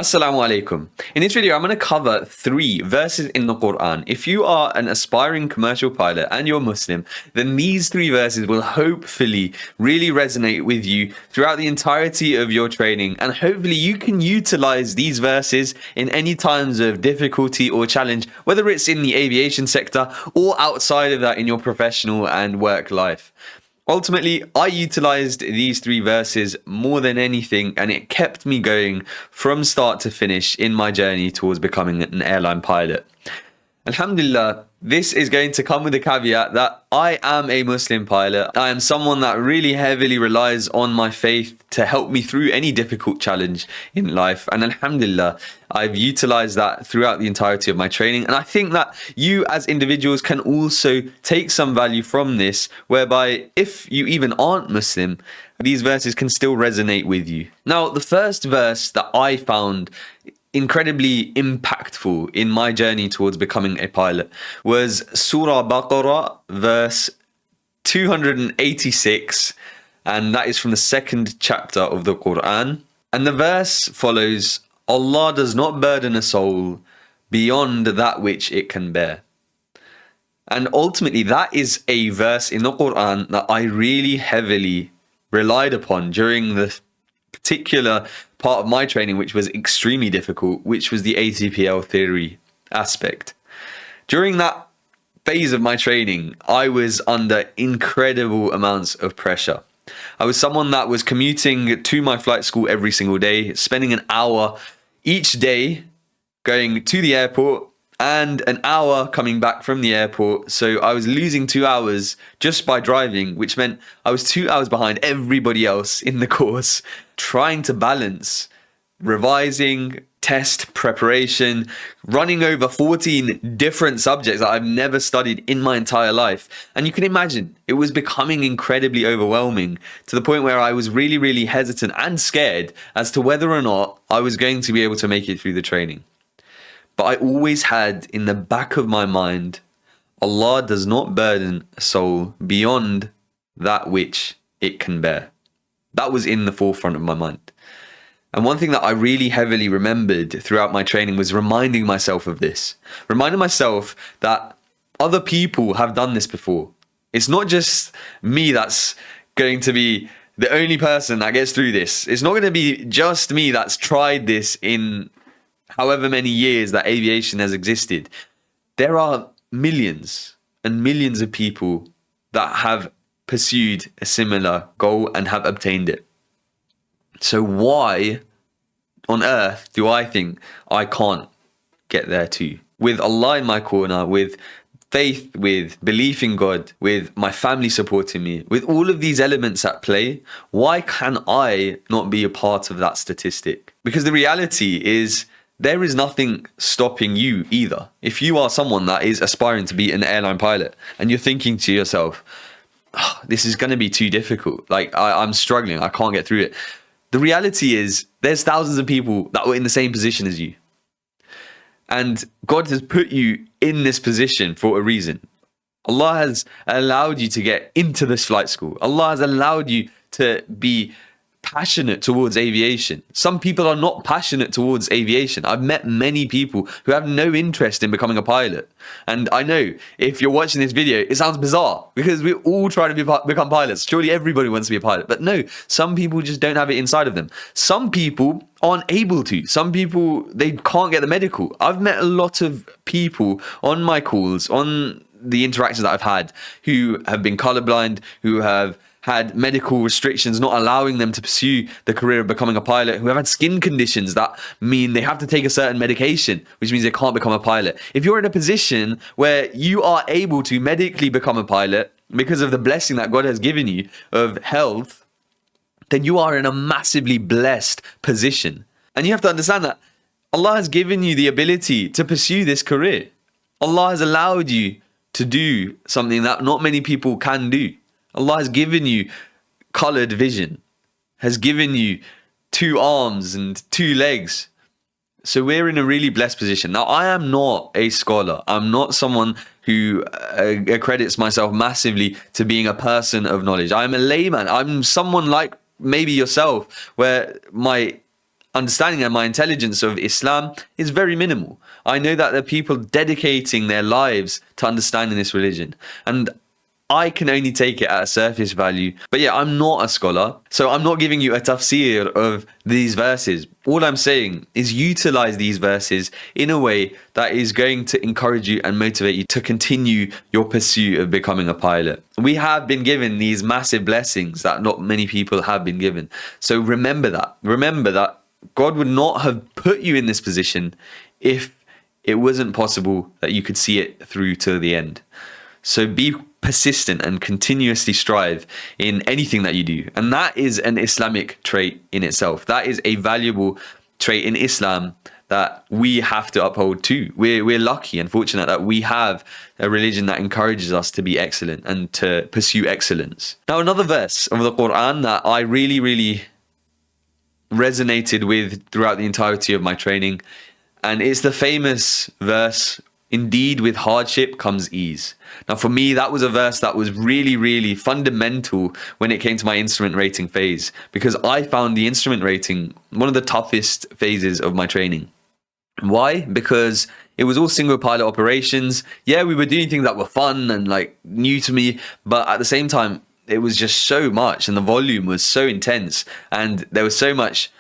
Assalamu alaikum. In this video, I'm going to cover 3 verses in the Quran. If you are an aspiring commercial pilot and you're Muslim, then these 3 verses will hopefully really resonate with you throughout the entirety of your training. And hopefully you can utilize these verses in any times of difficulty or challenge, whether it's in the aviation sector or outside of that in your professional and work life. Ultimately, I utilized these 3 verses more than anything, and it kept me going from start to finish in my journey towards becoming an airline pilot. Alhamdulillah, this is going to come with a caveat that I am a Muslim pilot. I am someone that really heavily relies on my faith to help me through any difficult challenge in life. And alhamdulillah, I've utilized that throughout the entirety of my training. And I think that you as individuals can also take some value from this, whereby if you even aren't Muslim, these verses can still resonate with you. Now, the first verse that I found incredibly impactful in my journey towards becoming a pilot was Surah Baqarah, verse 286, and that is from the 2nd chapter of the Quran. And the verse follows: Allah does not burden a soul beyond that which it can bear. And ultimately, that is a verse in the Quran that I really heavily relied upon during the particular part of my training, which was extremely difficult, which was the ATPL theory aspect. During that phase of my training, I was under incredible amounts of pressure. I was someone that was commuting to my flight school every single day, spending an hour each day going to the airport and an hour coming back from the airport. So I was losing 2 hours just by driving, which meant I was 2 hours behind everybody else in the course, trying to balance revising, test preparation, running over 14 different subjects that I've never studied in my entire life. And you can imagine it was becoming incredibly overwhelming, to the point where I was really, really hesitant and scared as to whether or not I was going to be able to make it through the training. But I always had in the back of my mind, Allah does not burden a soul beyond that which it can bear. That was in the forefront of my mind. And one thing that I really heavily remembered throughout my training was reminding myself of this. Reminding myself that other people have done this before. It's not just me that's going to be the only person that gets through this. It's not going to be just me that's tried this in however many years that aviation has existed. There are millions and millions of people that have pursued a similar goal and have obtained it. So why on earth do I think I can't get there too? With Allah in my corner, with faith, with belief in God, with my family supporting me, with all of these elements at play, why can I not be a part of that statistic? Because the reality is, there is nothing stopping you either. If you are someone that is aspiring to be an airline pilot and you're thinking to yourself, oh, this is going to be too difficult, like I'm struggling, I can't get through it. The reality is there's thousands of people that were in the same position as you. And God has put you in this position for a reason. Allah has allowed you to get into this flight school. Allah has allowed you to be passionate towards aviation. Some people are not passionate towards aviation. I've met many people who have no interest in becoming a pilot. And I know if you're watching this video, it sounds bizarre because we're all trying to become pilots. Surely everybody wants to be a pilot. But no, some people just don't have it inside of them. Some people aren't able to. Some people, they can't get the medical. I've met a lot of people on my calls, on the interactions that I've had, who have been colorblind, who have had medical restrictions not allowing them to pursue the career of becoming a pilot, who have had skin conditions that mean they have to take a certain medication, which means they can't become a pilot. If you're in a position where you are able to medically become a pilot because of the blessing that God has given you of health, then you are in a massively blessed position. And you have to understand that Allah has given you the ability to pursue this career. Allah has allowed you to do something that not many people can do. Allah has given you colored vision, has given you 2 arms and 2 legs. So we're in a really blessed position. Now, I am not a scholar. I'm not someone who accredits myself massively to being a person of knowledge. I'm a layman. I'm someone like maybe yourself, where my understanding and my intelligence of Islam is very minimal. I know that there are people dedicating their lives to understanding this religion, and I can only take it at a surface value. But yeah, I'm not a scholar, so I'm not giving you a tafsir of these verses. All I'm saying is utilize these verses in a way that is going to encourage you and motivate you to continue your pursuit of becoming a pilot. We have been given these massive blessings that not many people have been given. So remember that. Remember that God would not have put you in this position if it wasn't possible that you could see it through to the end. So be persistent and continuously strive in anything that you do. And that is an Islamic trait in itself. That is a valuable trait in Islam that we have to uphold too. We're lucky and fortunate that we have a religion that encourages us to be excellent and to pursue excellence. Now, another verse of the Quran that I really resonated with throughout the entirety of my training, and it's the famous verse, "Indeed, with hardship comes ease." Now, for me, that was a verse that was really fundamental when it came to my instrument rating phase, because I found the instrument rating one of the toughest phases of my training. Why? Because it was all single pilot operations. Yeah, we were doing things that were fun and like new to me, but at the same time, it was just so much, and the volume was so intense, and there was so much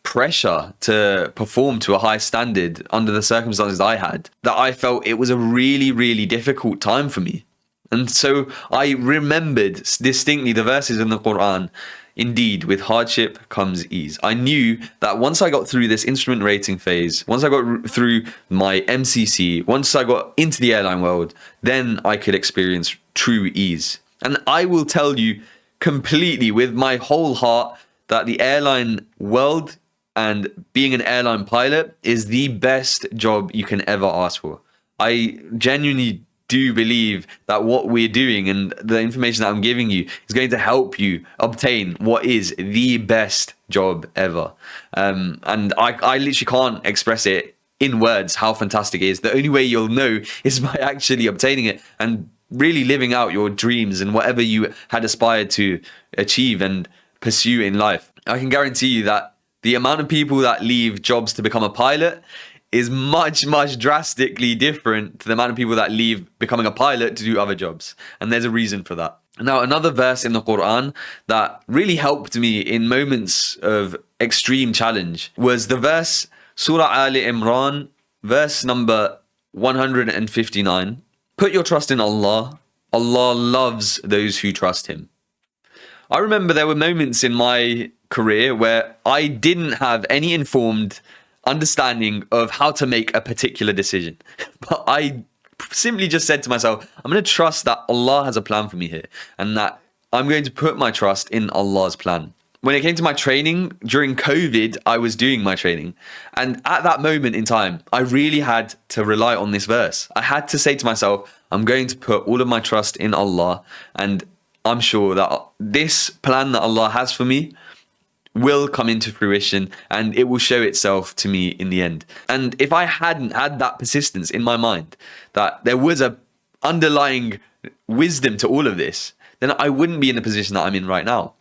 pressure to perform to a high standard under the circumstances I had, that I felt it was a really difficult time for me. And so I remembered distinctly the verses in the Quran, "Indeed, with hardship comes ease." I knew that once I got through this instrument rating phase, once I got through my MCC, once I got into the airline world, then I could experience true ease. And I will tell you completely with my whole heart that the airline world and being an airline pilot is the best job you can ever ask for. I genuinely do believe that what we're doing and the information that I'm giving you is going to help you obtain what is the best job ever. And I literally can't express it in words how fantastic it is. The only way you'll know is by actually obtaining it and really living out your dreams and whatever you had aspired to achieve and pursue in life. I can guarantee you that the amount of people that leave jobs to become a pilot is much drastically different to the amount of people that leave becoming a pilot to do other jobs. And there's a reason for that. Now, another verse in the Quran that really helped me in moments of extreme challenge was the verse Surah Al-Imran, verse number 159. "Put your trust in Allah. Allah loves those who trust Him." I remember there were moments in my career where I didn't have any informed understanding of how to make a particular decision. But I simply just said to myself, I'm going to trust that Allah has a plan for me here, and that I'm going to put my trust in Allah's plan. When it came to my training, during COVID, I was doing my training. And at that moment in time, I really had to rely on this verse. I had to say to myself, I'm going to put all of my trust in Allah, and I'm sure that this plan that Allah has for me will come into fruition and it will show itself to me in the end. And if I hadn't had that persistence in my mind, that there was a underlying wisdom to all of this, then I wouldn't be in the position that I'm in right now.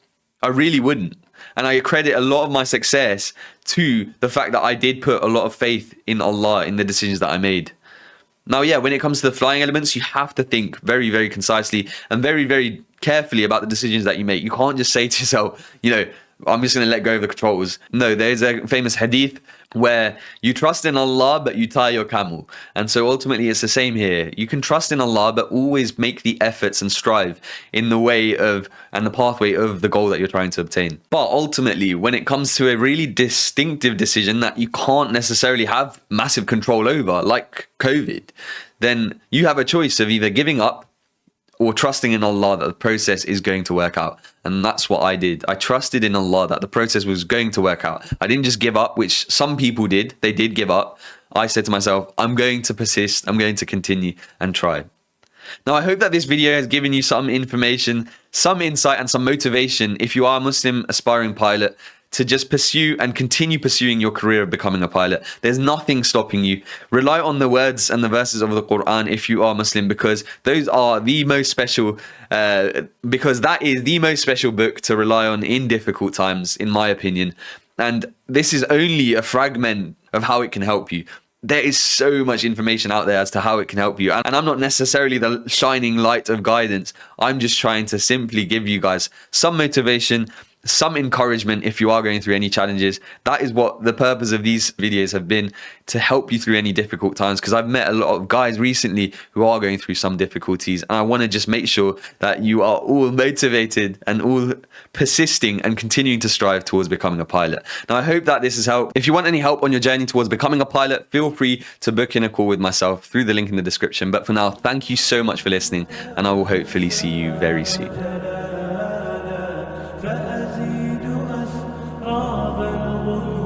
I really wouldn't. And I credit a lot of my success to the fact that I did put a lot of faith in Allah in the decisions that I made. Now, yeah, when it comes to the flying elements, you have to think very concisely and very carefully about the decisions that you make. You can't just say to yourself, I'm just going to let go of the controls. No, there's a famous hadith where you trust in Allah, but you tie your camel. And so ultimately it's the same here. You can trust in Allah, but always make the efforts and strive in the way of and the pathway of the goal that you're trying to obtain. But ultimately, when it comes to a really distinctive decision that you can't necessarily have massive control over, like COVID, then you have a choice of either giving up or trusting in Allah that the process is going to work out. And that's what I did. I trusted in Allah that the process was going to work out. I didn't just give up, which some people did. They did give up. I said to myself, I'm going to persist. I'm going to continue and try. Now, I hope that this video has given you some information, some insight and some motivation if you are a Muslim aspiring pilot to just pursue and continue pursuing your career of becoming a pilot. There's nothing stopping you. Rely on the words and the verses of the Quran if you are Muslim, because those are the most special, because that is the most special book to rely on in difficult times, in my opinion. And this is only a fragment of how it can help you. There is so much information out there as to how it can help you. And I'm not necessarily the shining light of guidance. I'm just trying to simply give you guys some motivation, some encouragement if you are going through any challenges. That is what the purpose of these videos have been, to help you through any difficult times, because I've met a lot of guys recently who are going through some difficulties, and I want to just make sure that you are all motivated and all persisting and continuing to strive towards becoming a pilot. Now, I hope that this has helped. If you want any help on your journey towards becoming a pilot, feel free to book in a call with myself through the link in the description. But for now, thank you so much for listening, and I will hopefully see you very soon.